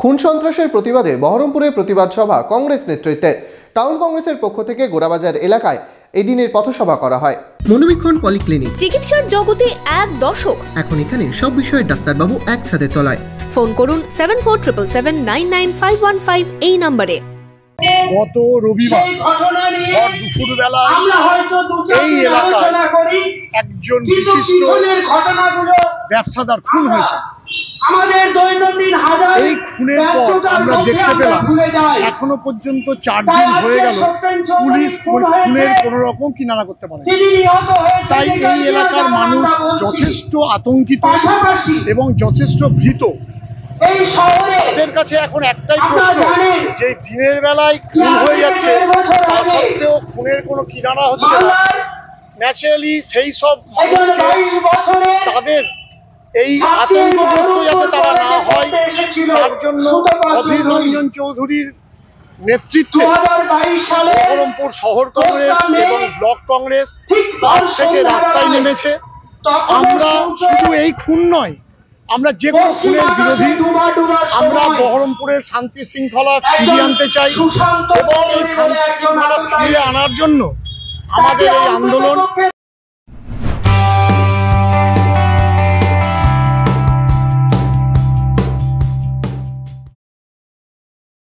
খুন সন্ত্রাসের প্রতিবাদে বহরমপুরে প্রতিবাদ সভা কংগ্রেস নেতৃত্বে। টাউন কংগ্রেসের পক্ষ থেকে গোড়াবাজার এলাকায় এই দিনের পথসভা করা হয়। মনোবীক্ষণ পলিক্লিনিক, চিকিৎসার জগতে এক দশক। এখন এখানে সব বিষয়ে ডাক্তারবাবু একসাথে তলায়। ফোন করুন 7477799515 এই নম্বরে। গত রবিবার দুপুরবেলা এই এলাকায় একজন বিশিষ্ট ব্যবসাদার খুন হয়েছে। এই খুনের পর আমরা দেখতে পেলাম এখনো পর্যন্ত 4 দিন হয়ে গেল পুলিশ খুনের কোন রকম কিনারা করতে পারে। তাই এই এলাকার মানুষ যথেষ্ট আতঙ্কিত এবং যথেষ্ট ভীত। তাদের কাছে এখন একটাই প্রশ্ন, যে দিনের বেলায় খুন হয়ে যাচ্ছে তা সত্ত্বেও খুনের কোনো কিনারা হচ্ছে না। ন্যাচারালি সেই সব মানুষকে তাদের এই আতঙ্কগ্রস্ত যাতে তারা না হয় তার জন্য অধীর রঞ্জন চৌধুরীর নেতৃত্বে বহরমপুর শহর কংগ্রেস এবং ব্লক কংগ্রেস আজ থেকে রাস্তায় নেমেছে। আমরা শুধু এই খুন নয়, আমরা যে কোনো খুনের বিরোধী। আমরা বহরমপুরের শান্তি শৃঙ্খলা ফিরিয়ে আনতে চাই এবং এই শান্তি শৃঙ্খলা ফিরিয়ে আনার জন্য আমাদের এই আন্দোলন।